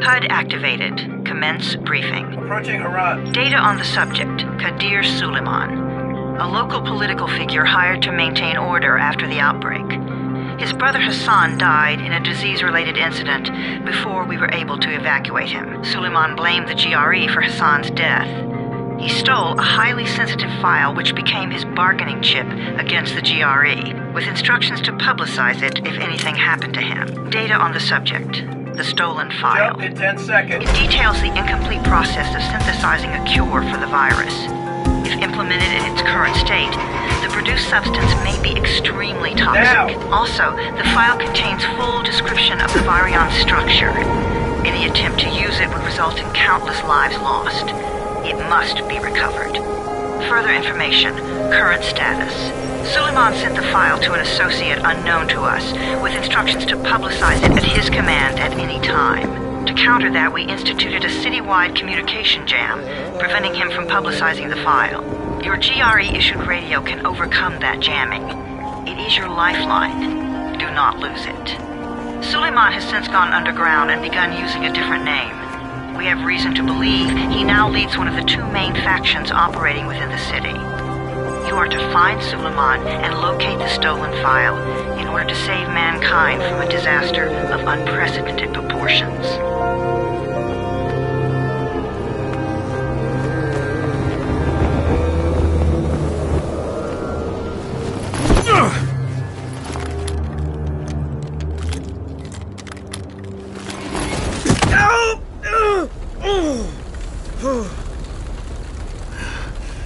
HUD activated. Commence briefing. Approaching Harad. Data on the subject, Kadir Suleiman, a local political figure hired to maintain order after the outbreak. His brother Hassan died in a disease-related incident before we were able to evacuate him. Suleiman blamed the GRE for Hassan's death. He stole a highly sensitive file which became his bargaining chip against the GRE, with instructions to publicize it if anything happened to him. Data on the subject, the stolen file. Jump in 10 seconds. It details the incomplete process of synthesizing a cure for the virus. If implemented in its current state, the produced substance may be extremely toxic. Now. Also, the file contains full description of the virion's structure. Any attempt to use it would result in countless lives lost. It must be recovered. Further information, current status. Suleiman sent the file to an associate unknown to us, with instructions to publicize it at his command at any time. To counter that, we instituted a citywide communication jam, preventing him from publicizing the file. Your GRE-issued radio can overcome that jamming. It is your lifeline. Do not lose it. Suleiman has since gone underground and begun using a different name. We have reason to believe he now leads one of the two main factions operating within the city. You are to find Suleiman and locate the stolen file in order to save mankind from a disaster of unprecedented proportions.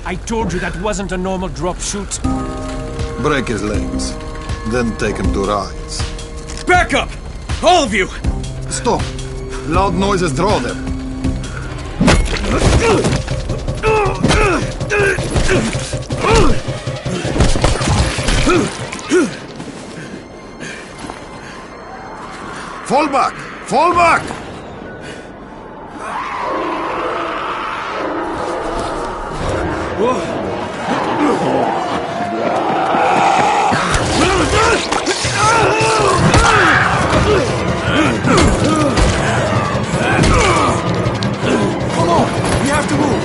I told you that wasn't a normal drop shoot. Break his legs, then take him to rides. Back up! All of you! Stop! Loud noises draw them. Fall back! Fall back! Come on! We have to move!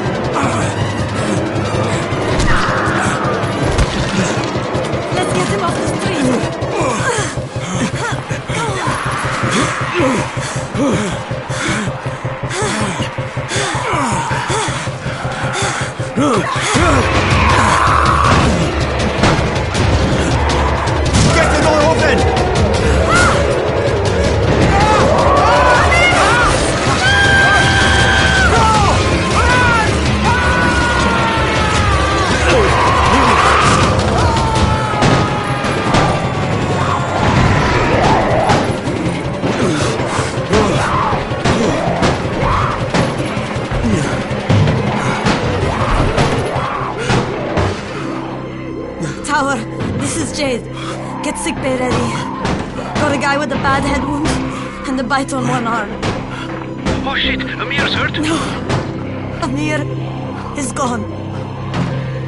Let's get him off the street! Get the door open! Tower, this is Jade. Get sickbay ready. Got a guy with a bad head wound and a bite on one arm. Oh shit, Amir's hurt? No, Amir is gone.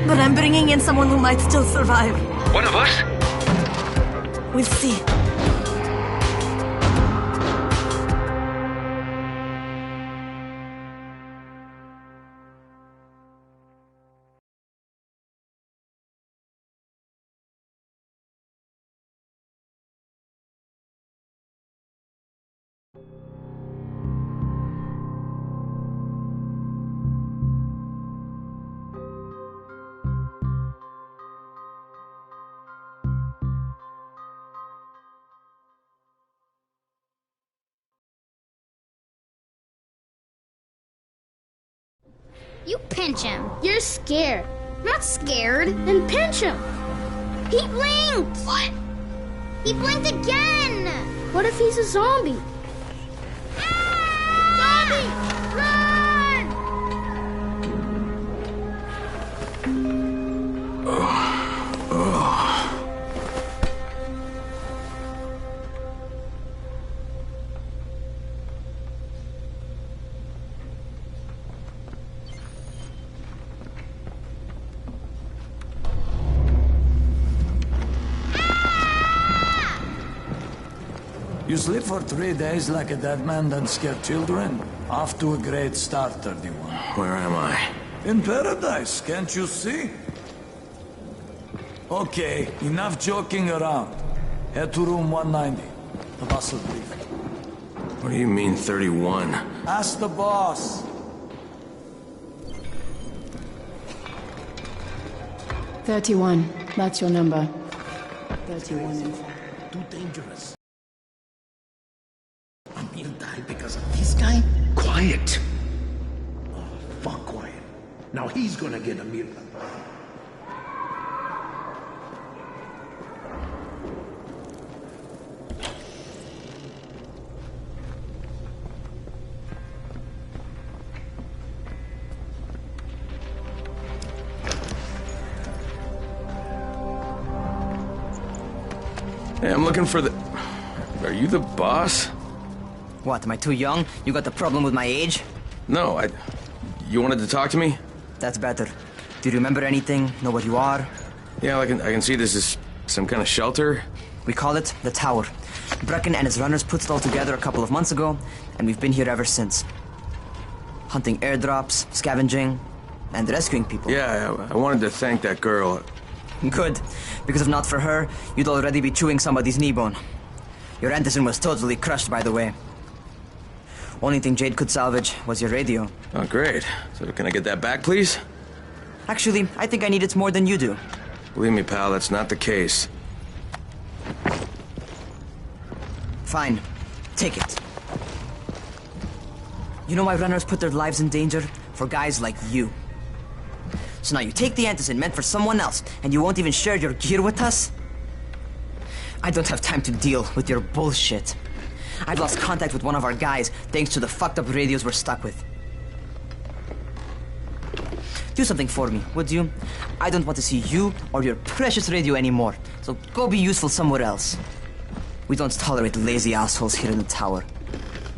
But I'm bringing in someone who might still survive. One of us? We'll see. You pinch him. You're scared. I'm not scared. Then pinch him. He blinked! What? He blinked again! What if he's a zombie? Zombie! Run! You sleep for 3 days like a dead man that scared children? Off to a great start, 31. Where am I? In paradise, can't you see? Okay, enough joking around. Head to room 190. The boss will brief. What do you mean, 31? Ask the boss. "31. That's your number. 31 in fact. Too dangerous. Amir died because of this guy? Quiet. Oh, fuck quiet. Now he's gonna get Amir. Hey, I'm looking for the... Are you the boss? What, am I too young? You got the problem with my age? No, You wanted to talk to me? That's better. Do you remember anything? Know what you are? Yeah, I can see this is some kind of shelter. We call it the Tower. Brecken and his runners put it all together a couple of months ago, and we've been here ever since. Hunting airdrops, scavenging, and rescuing people. Yeah, I wanted to thank that girl. Good, because if not for her, you'd already be chewing somebody's knee bone. Your antizin was totally crushed, by the way. Only thing Jade could salvage was your radio. Oh, great. So can I get that back, please? Actually, I think I need it more than you do. Believe me, pal, that's not the case. Fine. Take it. You know why runners put their lives in danger? For guys like you. So now you take the antizin meant for someone else, and you won't even share your gear with us? I don't have time to deal with your bullshit. I've lost contact with one of our guys thanks to the fucked up radios we're stuck with. Do something for me, would you? I don't want to see you or your precious radio anymore, so go be useful somewhere else. We don't tolerate lazy assholes here in the tower.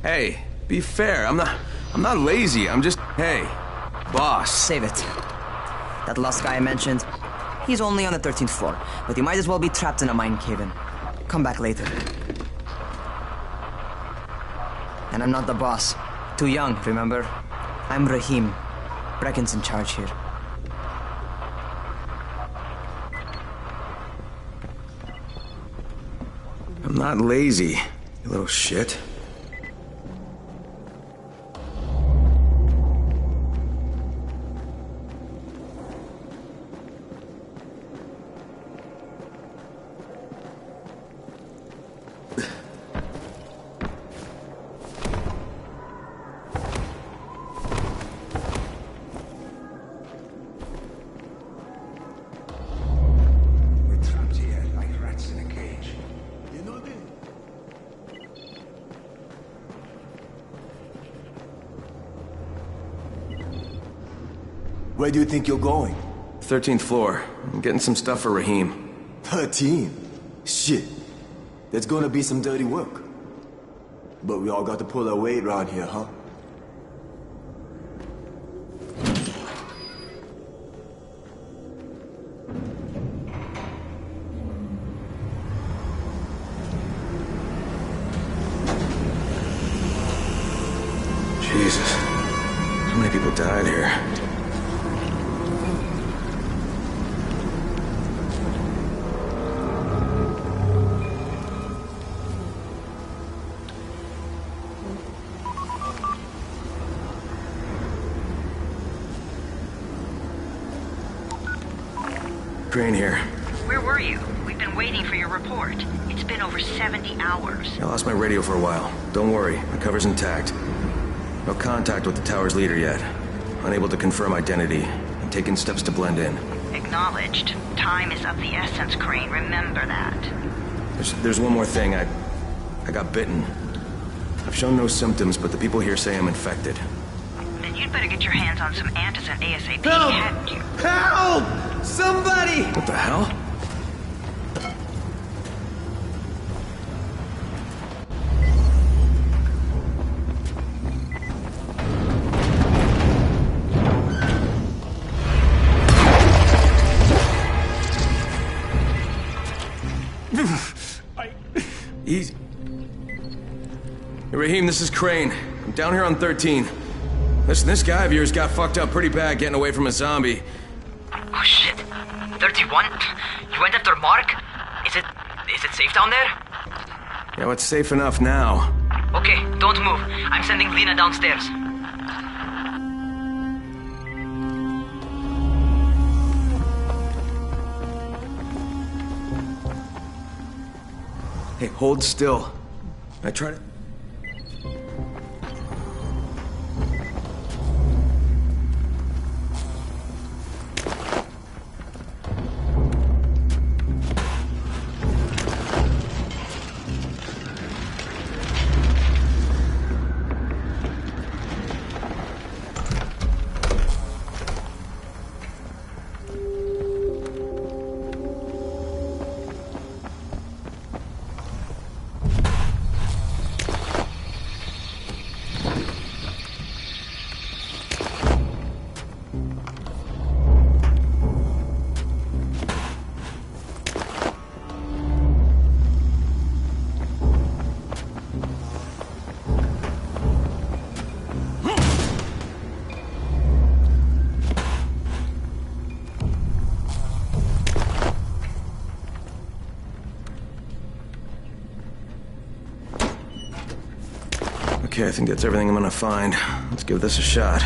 Hey, be fair. I'm not lazy. I'm just... Hey, boss. Save it. That last guy I mentioned, he's only on the 13th floor, but he might as well be trapped in a mine cave-in. Come back later. And I'm not the boss. Too young, remember? I'm Rahim. Brecken's in charge here. I'm not lazy, you little shit. Where do you think you're going? 13th floor. I'm getting some stuff for Rahim. 13? Shit. There's gonna be some dirty work. But we all got to pull our weight around here, huh? Jesus. How many people died here? Crane here. Where were you? We've been waiting for your report. It's been over 70 hours. I lost my radio for a while. Don't worry, my cover's intact. No contact with the tower's leader yet. Unable to confirm identity. I'm taking steps to blend in. Acknowledged. Time is of the essence, Crane. Remember that. There's one more thing. I got bitten. I've shown no symptoms, but the people here say I'm infected. Then you'd better get your hands on some antizin ASAP. Help! Hadn't you? Help! Somebody! What the hell? Easy. Raheem, this is Crane. I'm down here on 13. Listen, this guy of yours got fucked up pretty bad getting away from a zombie. Oh shit. 31? You went after Mark? Is it safe down there? Yeah, well, it's safe enough now. Okay, don't move. I'm sending Lena downstairs. Hey, hold still. I try to... Okay, I think that's everything I'm gonna find. Let's give this a shot.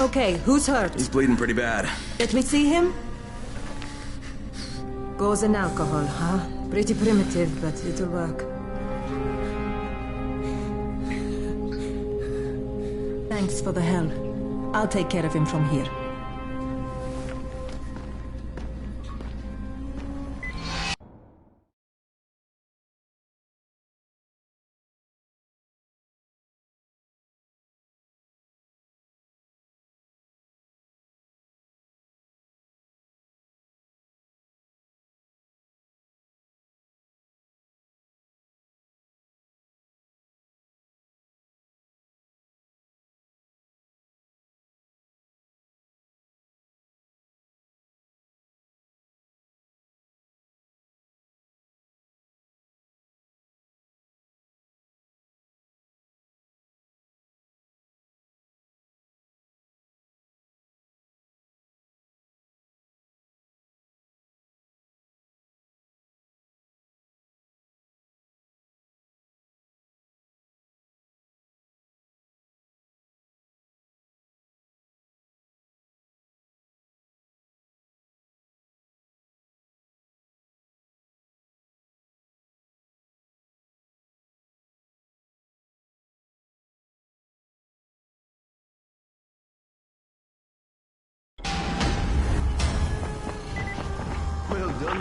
Okay, who's hurt? He's bleeding pretty bad. Let me see him. Booze and alcohol, huh? Pretty primitive, but it'll work. Thanks for the help. I'll take care of him from here.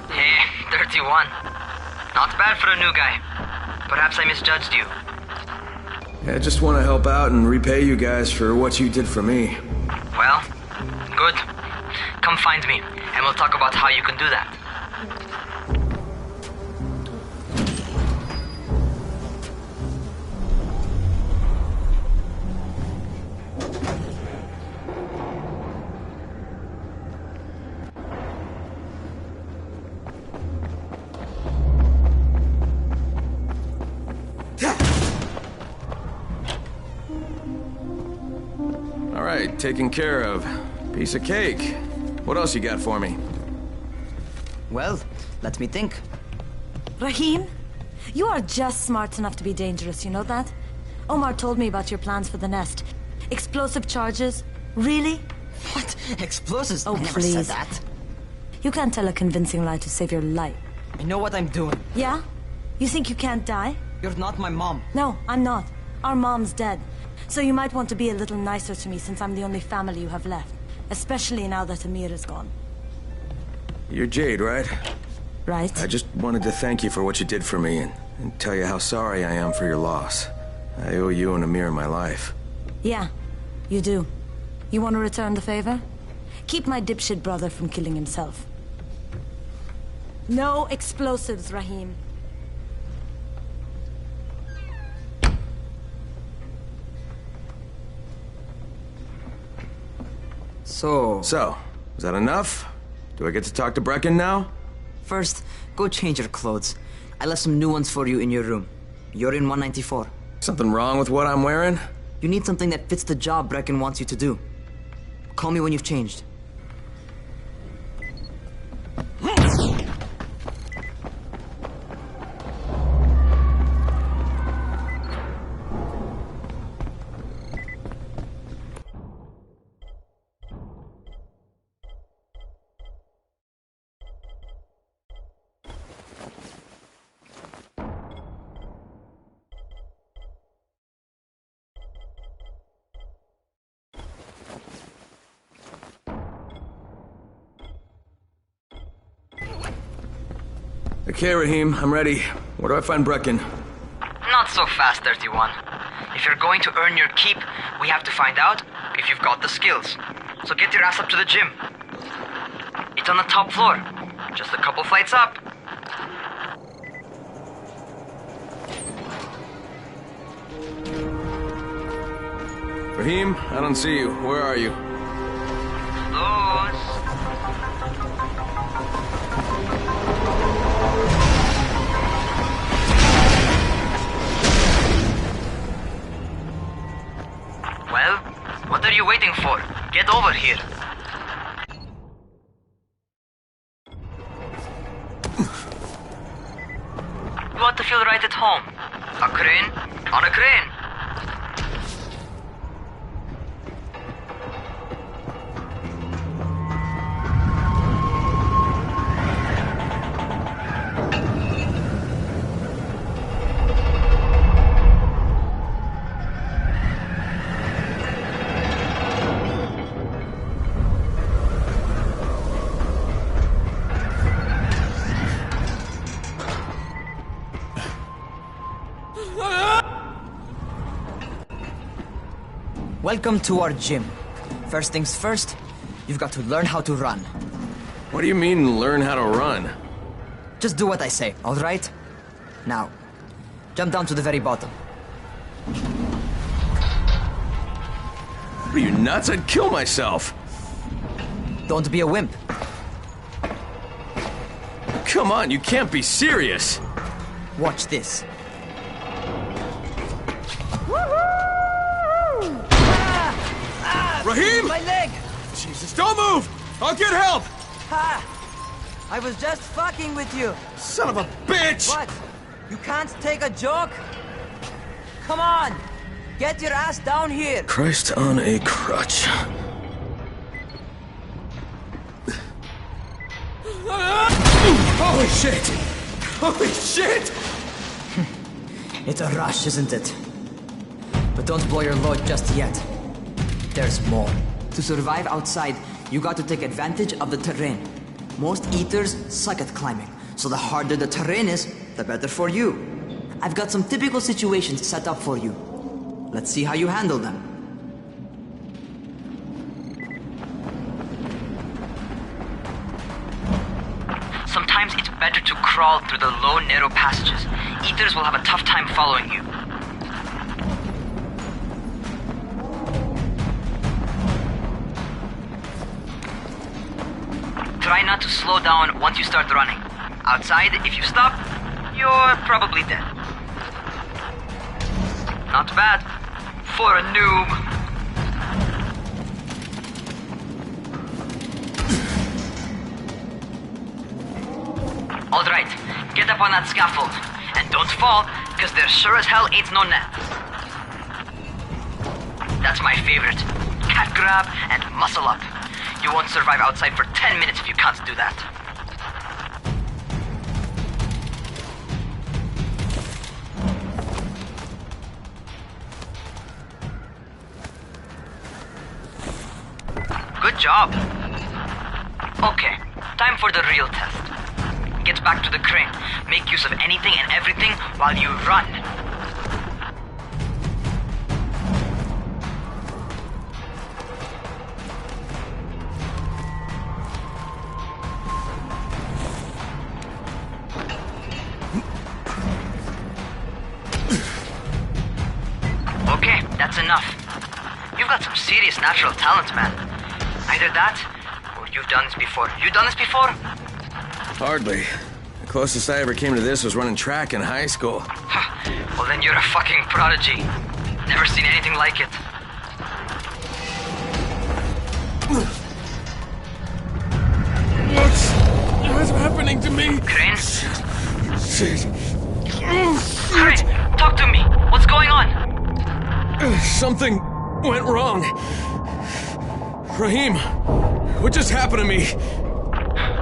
Hey, 31. Not bad for a new guy. Perhaps I misjudged you. Yeah, I just want to help out and repay you guys for what you did for me. Well, good. Come find me, and we'll talk about how you can do that. Taken care of. Piece of cake. What else you got for me? Well, let me think. Raheem, you are just smart enough to be dangerous, you know that? Omar told me about your plans for the nest. Explosive charges? Really? What? Explosives? Oh, I never please. said that. You can't tell a convincing lie to save your life. I know what I'm doing. Yeah? You think you can't die? You're not my mom. No, I'm not. Our mom's dead. So you might want to be a little nicer to me since I'm the only family you have left. Especially now that Amir is gone. You're Jade, right? Right. I just wanted to thank you for what you did for me, and and tell you how sorry I am for your loss. I owe you and Amir my life. Yeah, you do. You want to return the favor? Keep my dipshit brother from killing himself. No explosives, Rahim. So, is that enough? Do I get to talk to Brecken now? First, go change your clothes. I left some new ones for you in your room. You're in 194. Something wrong with what I'm wearing? You need something that fits the job Brecken wants you to do. Call me when you've changed. Okay, Rahim, I'm ready. Where do I find Brecken? Not so fast, 31. If you're going to earn your keep, we have to find out if you've got the skills. So get your ass up to the gym. It's on the top floor. Just a couple flights up. Rahim, I don't see you. Where are you? Those. Well, what are you waiting for? Get over here. You ought to feel right at home. A crane on a crane. Welcome to our gym. First things first, you've got to learn how to run. What do you mean, learn how to run? Just do what I say, all right? Now, jump down to the very bottom. Are you nuts? I'd kill myself. Don't be a wimp. Come on, you can't be serious. Watch this. Rahim! My leg! Jesus, don't move! I'll get help! Ha! I was just fucking with you. Son of a bitch! What? You can't take a joke? Come on! Get your ass down here! Christ on a crutch. Holy shit! Holy shit! It's a rush, isn't it? But don't blow your load just yet. There's more. To survive outside, you got to take advantage of the terrain. Most eaters suck at climbing, so the harder the terrain is, the better for you. I've got some typical situations set up for you. Let's see how you handle them. Sometimes it's better to crawl through the low, narrow passages. Eaters will have a tough time following you. Try not to slow down once you start running. Outside, if you stop, you're probably dead. Not bad for a noob. Alright, get up on that scaffold. And don't fall, because there sure as hell ain't no net. That's my favorite. Cat grab and muscle up. You won't survive outside for 10 minutes if you can't do that. Good job. Okay, time for the real test. get back to the crane. Make use of anything and everything while you run. Okay, that's enough. You've got some serious natural talent, man. Either that, or you've done this before. You done this before? Hardly. The closest I ever came to this was running track in high school. Well, then you're a fucking prodigy. Never seen anything like it. What's happening to me? Crane? Shit. Crane, talk to me. What's going on? Something went wrong. Rahim, what just happened to me?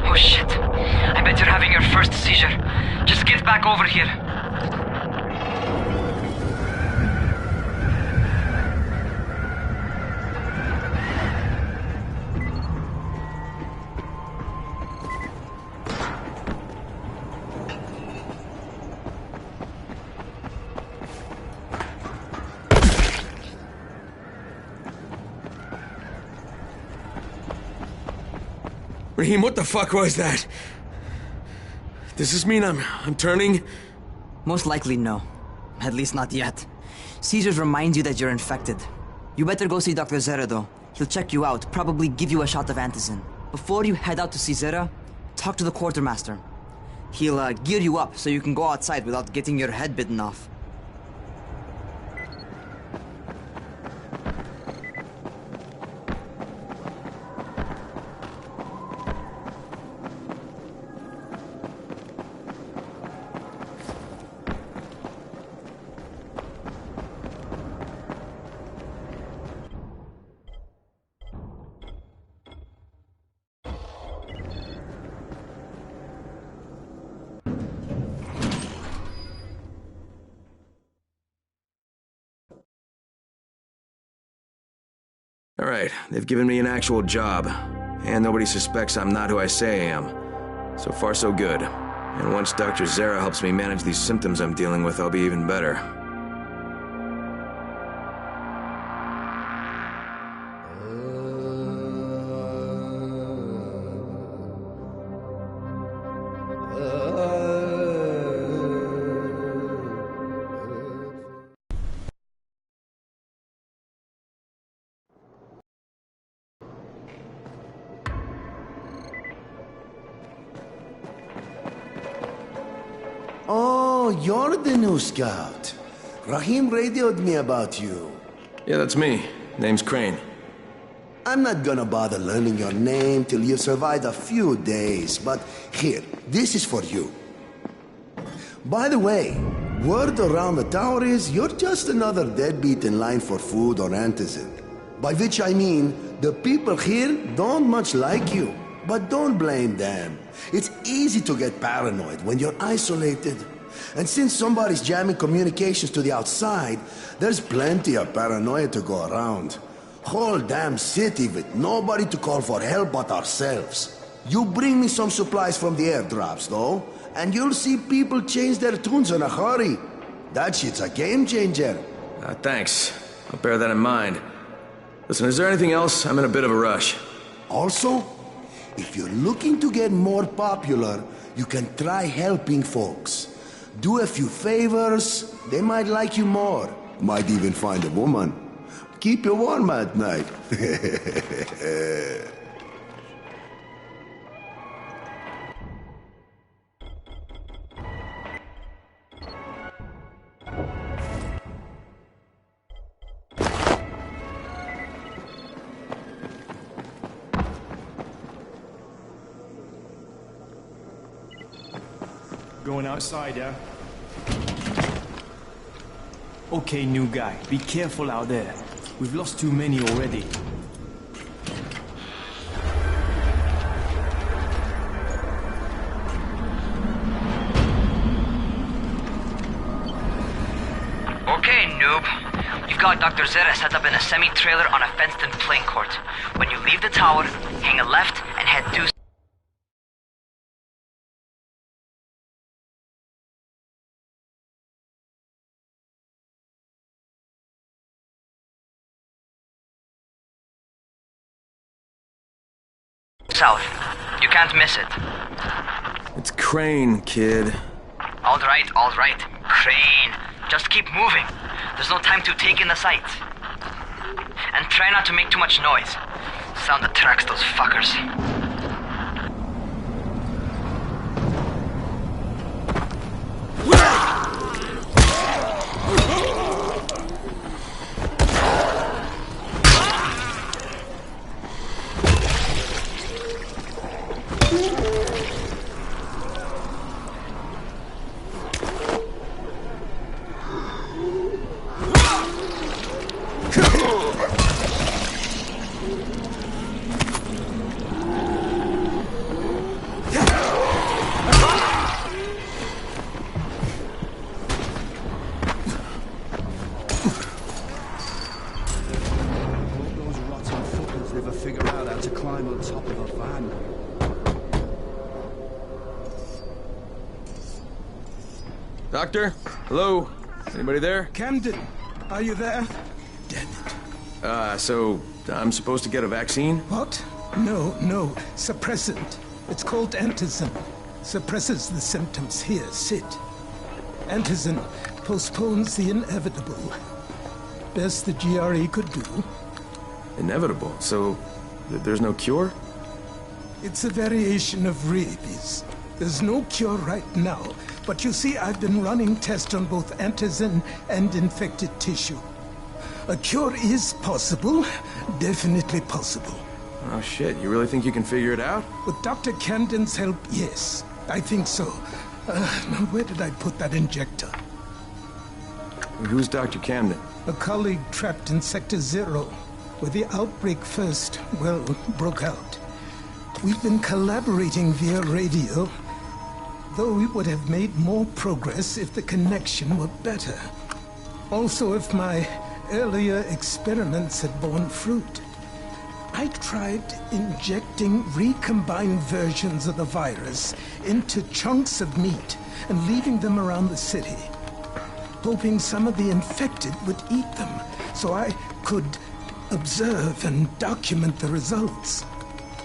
Oh shit. I bet you're having your first seizure. Just get back over here. Rahim, what the fuck was that? Does this mean I'm turning? Most likely no. At least not yet. Seizures remind you that you're infected. You better go see Dr. Zera though. He'll check you out, probably give you a shot of antizin. Before you head out to see Zera, talk to the quartermaster. He'll gear you up so you can go outside without getting your head bitten off. All right, they've given me an actual job, and nobody suspects I'm not who I say I am. So far, so good. And once Dr. Zera helps me manage these symptoms I'm dealing with, I'll be even better. Oh, you're the new scout. Rahim radioed me about you. Yeah, that's me. Name's Crane. I'm not gonna bother learning your name till you've survived a few days, but here, this is for you. By the way, word around the tower is you're just another deadbeat in line for food or antizin. By which I mean, the people here don't much like you. But don't blame them. It's easy to get paranoid when you're isolated. And since somebody's jamming communications to the outside, there's plenty of paranoia to go around. Whole damn city with nobody to call for help but ourselves. You bring me some supplies from the airdrops, though, and you'll see people change their tunes in a hurry. That shit's a game changer. Thanks. I'll bear that in mind. Listen, is there anything else? I'm in a bit of a rush. Also, if you're looking to get more popular, you can try helping folks. Do a few favors, they might like you more. Might even find a woman. Keep you warm at night. Going outside, yeah? Okay, new guy, be careful out there. We've lost too many already. Okay, noob. You've got Dr. Zera set up in a semi-trailer on a fenced-in playing court. When you leave the tower, hang a left and head due south. You can't miss it. It's Crane, kid. All right. Crane. Just keep moving. There's no time to take in the sights. And try not to make too much noise. Sound attracts those fuckers. Doctor? Hello? Anybody there? Camden, are you there? Damn it. So I'm supposed to get a vaccine? What? No. Suppressant. It's called antizin. Suppresses the symptoms. Here, sit. Antizin postpones the inevitable. Best the GRE could do. Inevitable? So there's no cure? It's a variation of rabies. There's no cure right now. But you see, I've been running tests on both antizin and infected tissue. A cure is possible. Definitely possible. Oh shit, you really think you can figure it out? With Dr. Camden's help, yes. I think so. Now where did I put that injector? Who's Dr. Camden? A colleague trapped in Sector 0, where the outbreak first, broke out. We've been collaborating via radio, though we would have made more progress if the connection were better. Also, if my earlier experiments had borne fruit. I tried injecting recombined versions of the virus into chunks of meat and leaving them around the city, hoping some of the infected would eat them so I could observe and document the results.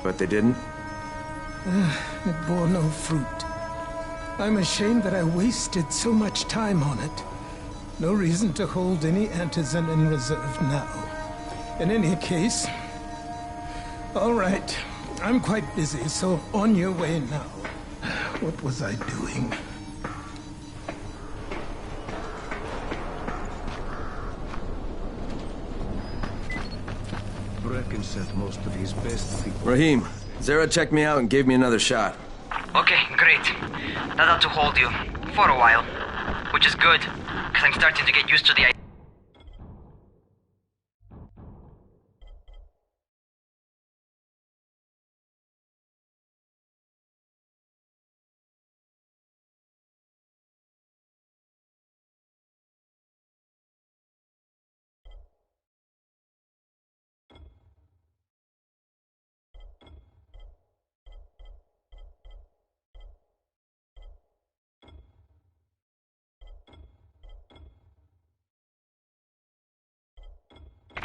But they didn't? It bore no fruit. I'm ashamed that I wasted so much time on it. No reason to hold any antizin in reserve now. In any case, all right, I'm quite busy, so on your way now. What was I doing? Brecken sent most of his best people. Rahim, Zara checked me out and gave me another shot. Okay, great. That ought to hold you. For a while. Which is good, because I'm starting to get used to the idea.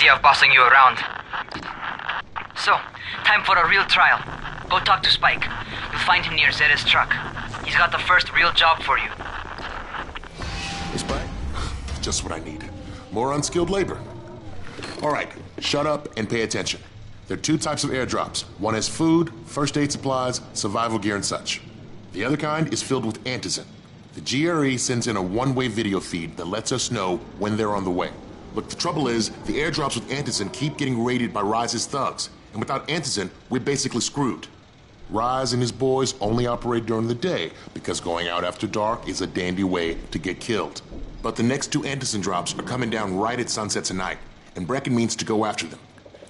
Of bossing you around. So, time for a real trial. Go talk to Spike. You'll find him near Zera's truck. He's got the first real job for you. Hey, Spike? Just what I need. More unskilled labor. All right, shut up and pay attention. There are two types of airdrops. One has food, first aid supplies, survival gear, and such. The other kind is filled with antizin. The GRE sends in a one-way video feed that lets us know when they're on the way. Look, the trouble is, the airdrops with antizin keep getting raided by Rise's thugs, and without antizin, we're basically screwed. Rise and his boys only operate during the day, because going out after dark is a dandy way to get killed. But the next two antizin drops are coming down right at sunset tonight, and Brecken means to go after them.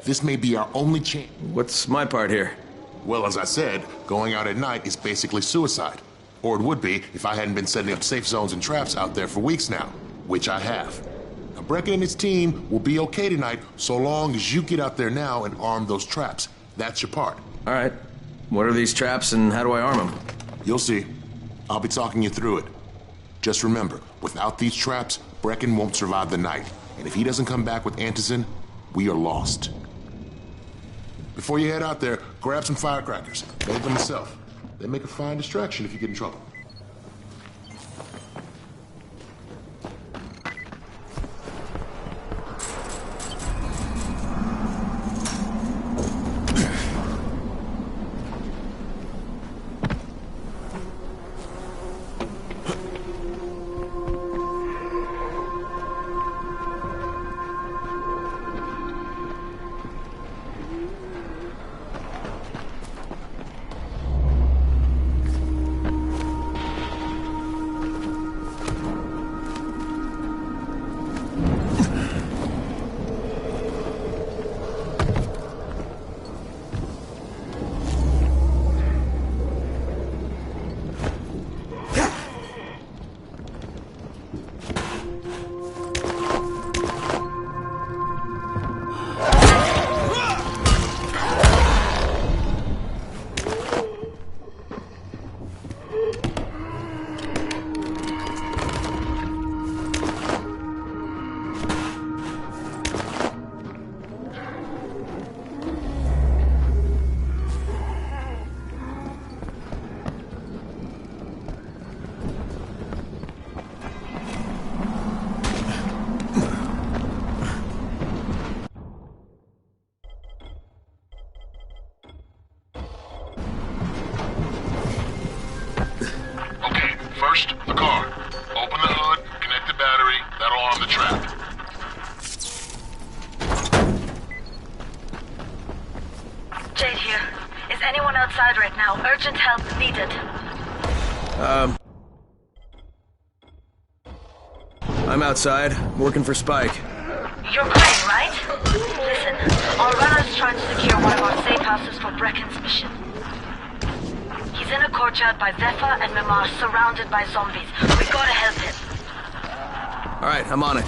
This may be our only chance. What's my part here? Well, as I said, going out at night is basically suicide. Or it would be if I hadn't been setting up safe zones and traps out there for weeks now, which I have. Now, Brecken and his team will be okay tonight so long as you get out there now and arm those traps. That's your part. All right. What are these traps and how do I arm them? You'll see. I'll be talking you through it. Just remember, without these traps, Brecken won't survive the night. And if he doesn't come back with antizin, we are lost. Before you head out there, grab some firecrackers. Made them myself. They make a fine distraction if you get in trouble. First, the car. Open the hood, connect the battery, that'll arm the trap. Jade here. Is anyone outside right now? Urgent help needed. I'm outside, working for Spike. You're Crane, right? Listen, our runner's trying to secure one of our safe houses for Brecken's mission. He's in a courtyard by Zephyr and Mimar, surrounded by zombies. We gotta help him. Alright, I'm on it.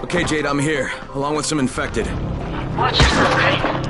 Okay, Jade, I'm here, along with some infected. Watch yourself, Crane.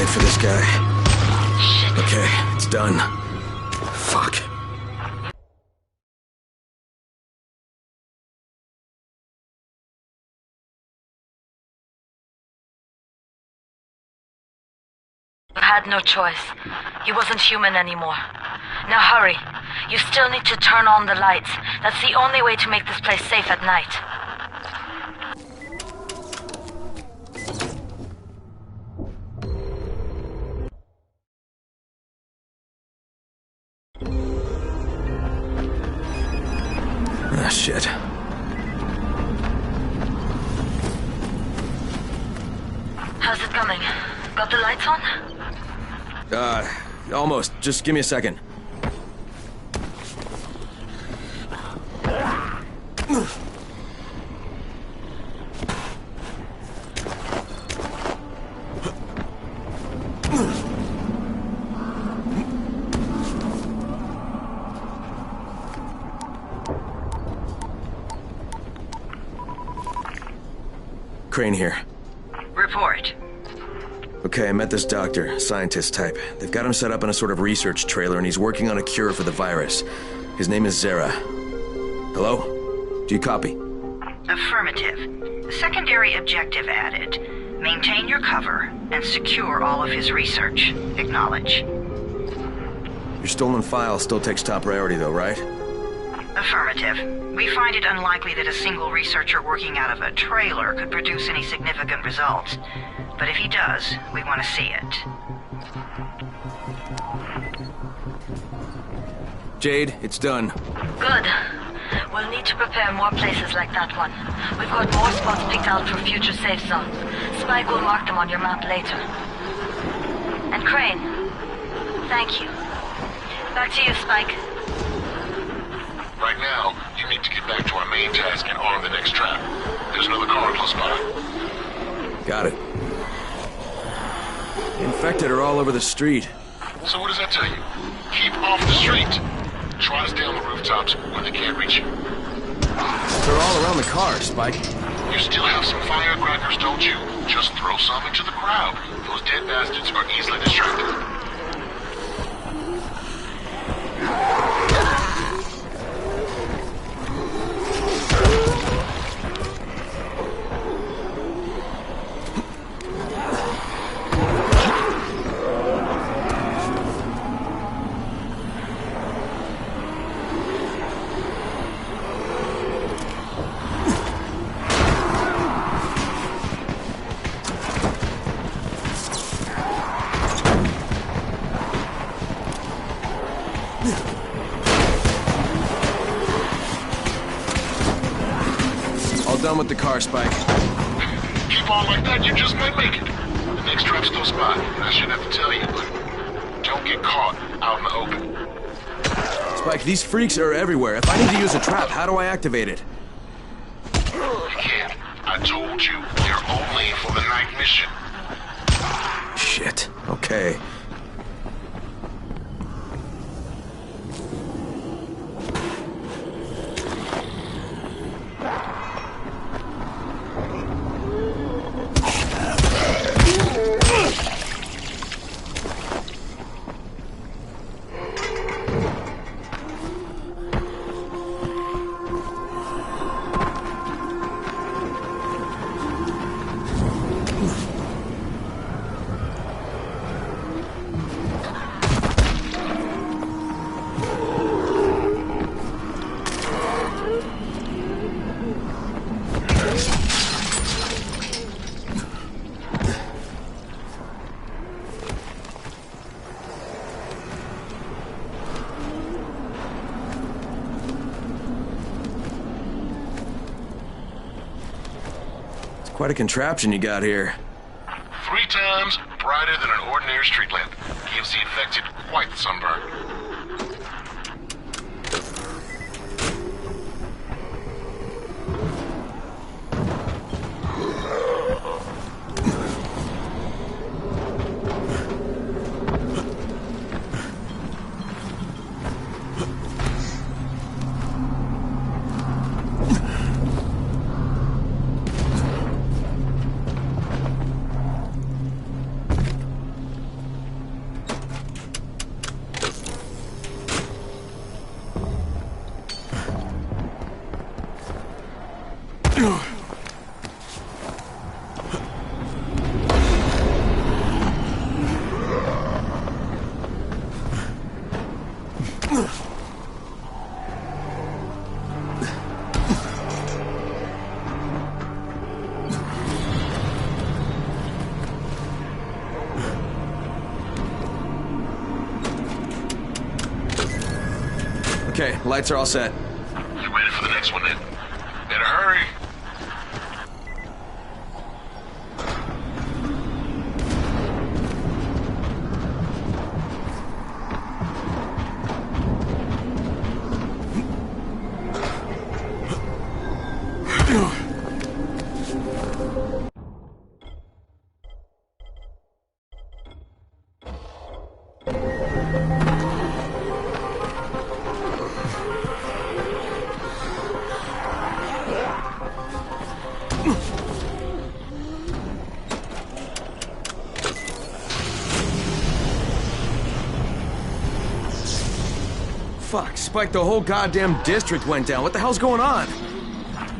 For this guy. Shit. Okay, it's done. Fuck. You had no choice. He wasn't human anymore. Now hurry. You still need to turn on the lights. That's the only way to make this place safe at night. Ah, shit. How's it coming? Got the lights on? Almost. Just give me a second. Crane here. Report. Okay, I met this doctor, scientist type. They've got him set up in a sort of research trailer, and he's working on a cure for the virus. His name is Zera. Hello? Do you copy? Affirmative. Secondary objective added. Maintain your cover and secure all of his research. Acknowledge. Your stolen file still takes top priority though, right? Affirmative. We find it unlikely that a single researcher working out of a trailer could produce any significant results. But if he does, we want to see it. Jade, it's done. Good. We'll need to prepare more places like that one. We've got more spots picked out for future safe zones. Spike will mark them on your map later. And Crane, thank you. Back to you, Spike. Right now, you need to get back to our main task and arm the next trap. There's another car close by. Got it. The infected are all over the street. So what does that tell you? Keep off the street. Try to stay on the rooftops where they can't reach you. They're all around the car, Spike. You still have some firecrackers, don't you? Just throw some into the crowd. Those dead bastards are easily distracted. Done with the car, Spike. Keep on like that, you just might make it. The next trap's close by. I shouldn't have to tell you, but don't get caught out in the open. Spike, these freaks are everywhere. If I need to use a trap, how do I activate it? You can't. I told you, they're only for the night mission. Shit. Okay. Quite a contraption you got here. 3 times brighter than an ordinary street lamp. Gives the infected quite the sunburn. Okay, lights are all set. You ready for the next one then? Better hurry. Fuck, Spike, the whole goddamn district went down. What the hell's going on?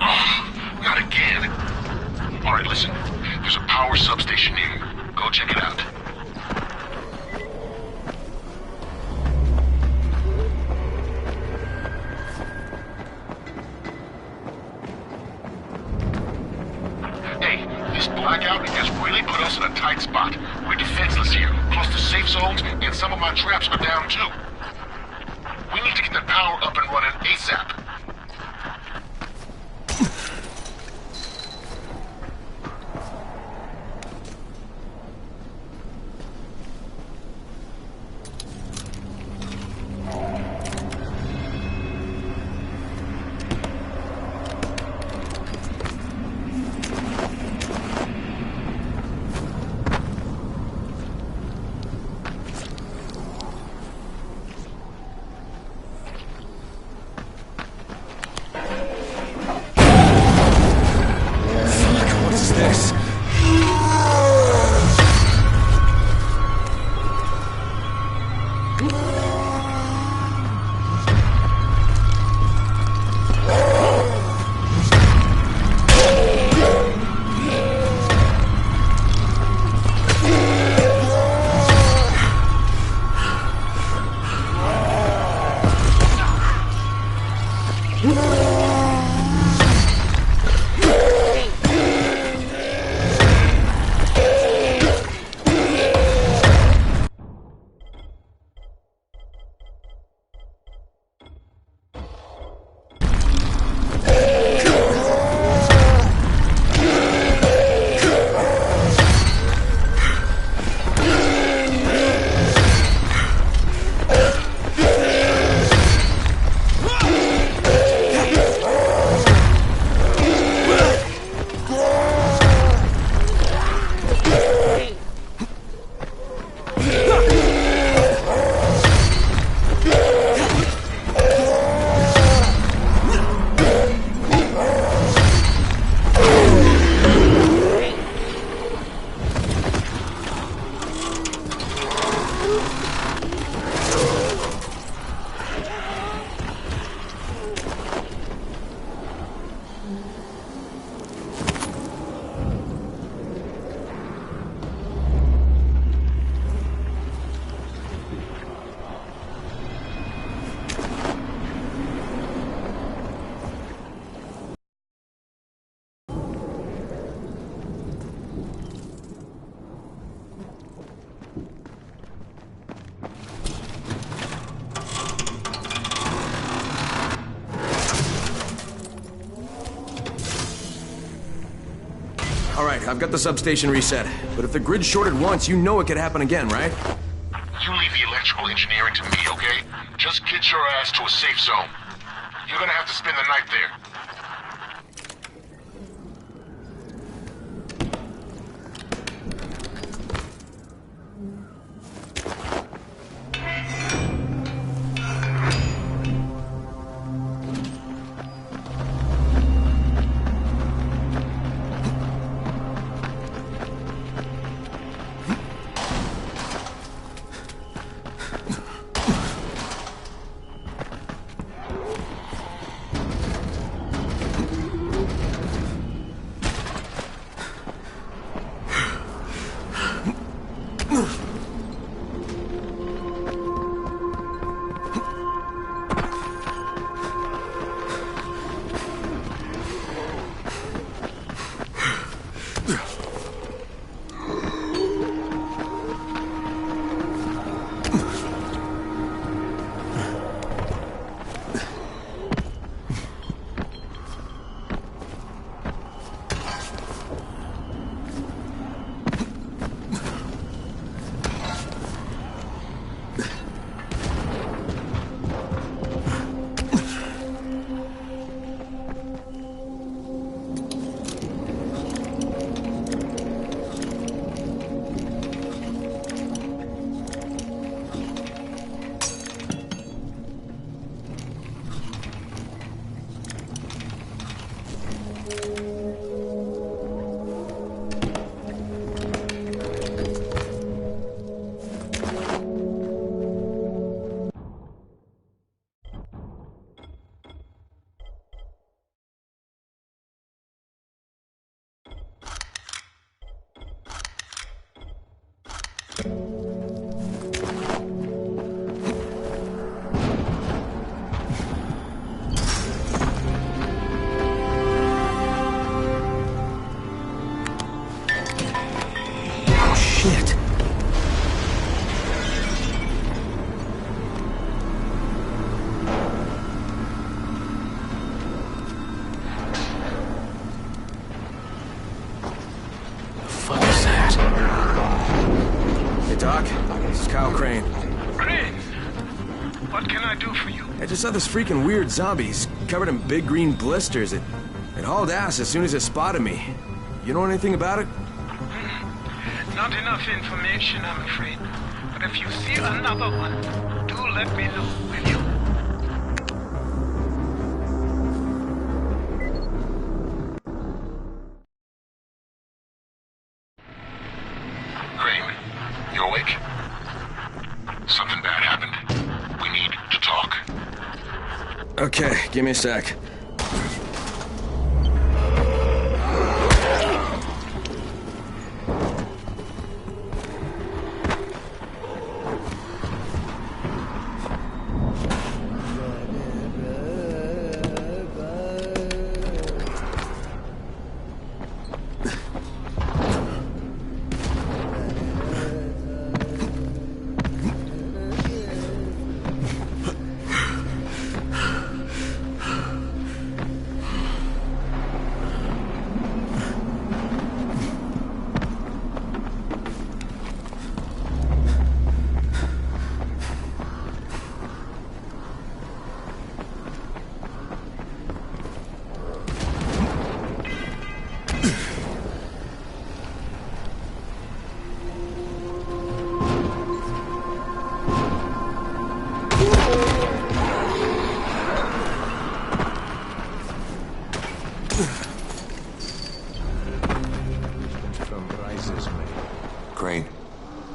Oh, not again. All right, listen. There's a power substation here. Go Go check it out. Hey, this blackout has really put us in a tight spot. We're defenseless here. Plus the safe zones and some of my traps are down too. We need to get the power up and running ASAP. Alright, I've got the substation reset. But if the grid shorted once, you know it could happen again, right? You leave the electrical engineering to me, okay? Just get your ass to a safe zone. You're gonna have to spend the night there. I saw this freaking weird zombie. He's covered in big green blisters. It hauled ass as soon as it spotted me. You know anything about it? Not enough information, I'm afraid. But if you see another one, do let me know, will you? Crane, you awake? Something bad happened. We need to talk. Okay, give me a sec. Crane,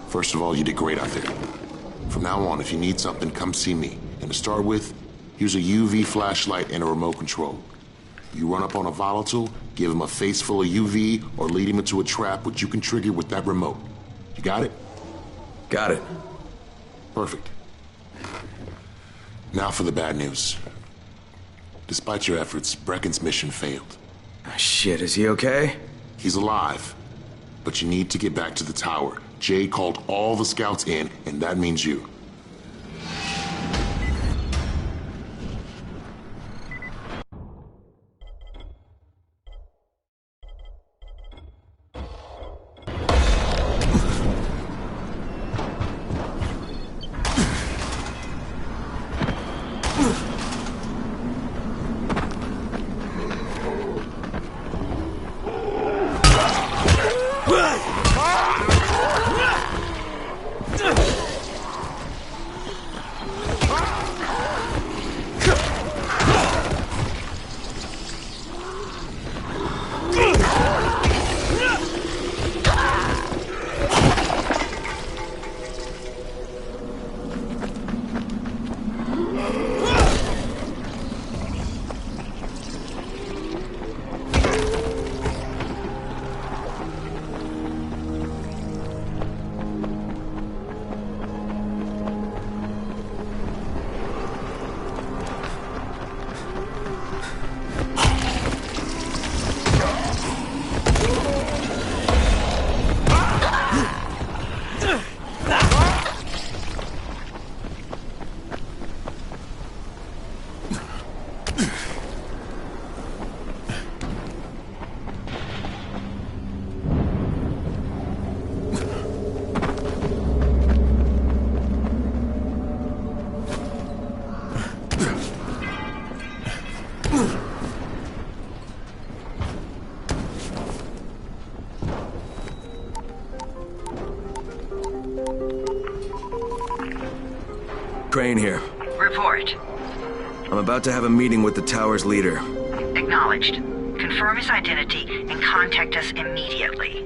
first of all, you did great out there. From now on, if you need something, come see me. And to start with, use a UV flashlight and a remote control. You run up on a volatile, give him a face full of UV, or lead him into a trap which you can trigger with that remote. You got it? Got it. Perfect. Now for the bad news. Despite your efforts, Brecken's mission failed. Shit, is he okay? He's alive. But you need to get back to the tower. Jay called all the scouts in, and that means you. Crane here. Report. I'm about to have a meeting with the tower's leader. Acknowledged. Confirm his identity and contact us immediately.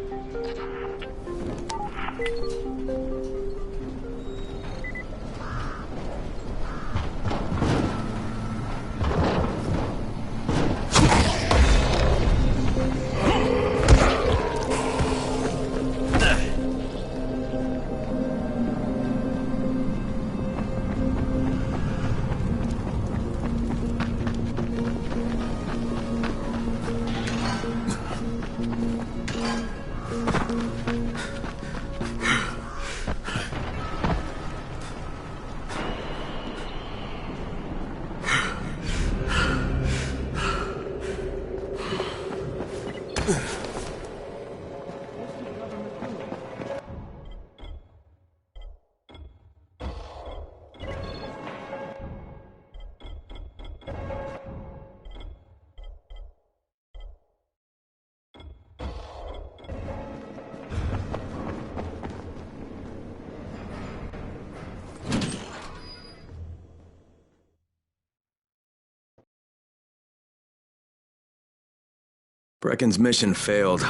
Brecken's mission failed.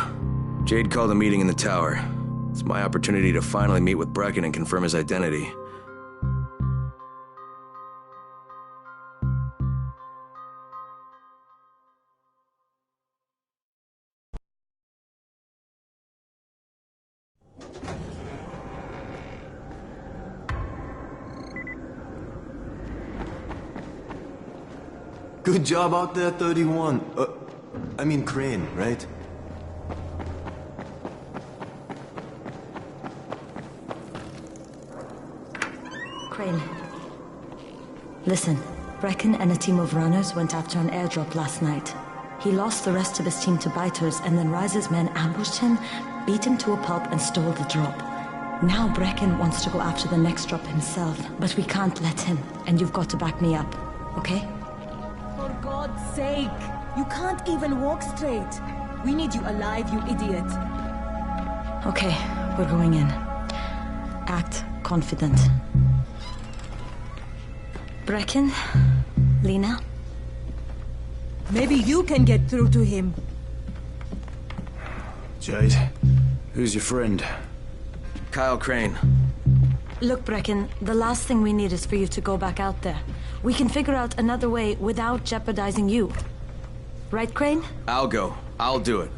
Jade called a meeting in the tower. It's my opportunity to finally meet with Brecken and confirm his identity. Good job out there, 31. I mean Crane, right? Crane. Listen, Brecken and a team of runners went after an airdrop last night. He lost the rest of his team to biters, and then Rise's men ambushed him, beat him to a pulp, and stole the drop. Now Brecken wants to go after the next drop himself, but we can't let him, and you've got to back me up, okay? For God's sake! You can't even walk straight. We need you alive, you idiot. Okay, we're going in. Act confident. Brecken, Lena. Maybe you can get through to him. Jade, who's your friend? Kyle Crane. Look, Brecken, the last thing we need is for you to go back out there. We can figure out another way without jeopardizing you. Right, Crane? I'll go. I'll do it.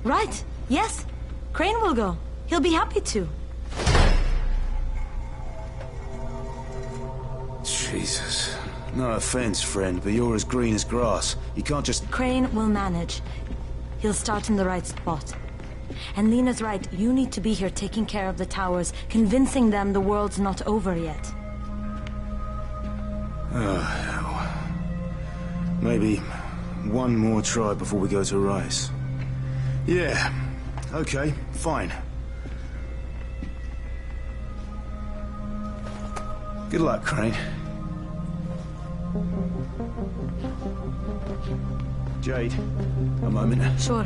Right. Yes. Crane will go. He'll be happy to. Jesus. No offense, friend, but you're as green as grass. You can't just... Crane will manage. He'll start in the right spot. And Lena's right. You need to be here taking care of the towers, convincing them the world's not over yet. Oh, hell. Maybe one more try before we go to Rice. Yeah. Okay, fine. Good luck, Crane. Jade, a moment. Sure.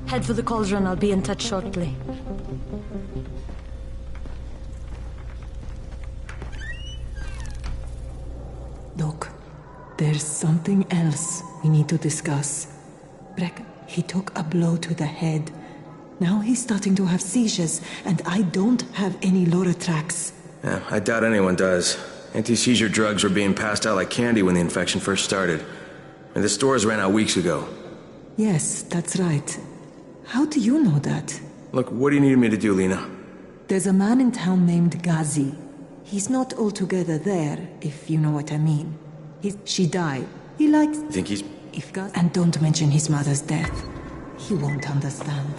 Head for the cauldron. I'll be in touch shortly. Look, there's something else we need to discuss. Brecken, he took a blow to the head. Now he's starting to have seizures, and I don't have any Loratrax. Yeah, I doubt anyone does. Anti-seizure drugs were being passed out like candy when the infection first started. And the stores ran out weeks ago. Yes, that's right. How do you know that? Look, what do you need me to do, Lena? There's a man in town named Ghazi. He's not altogether there, if you know what I mean. She died. He likes... You think he's... And don't mention his mother's death. He won't understand.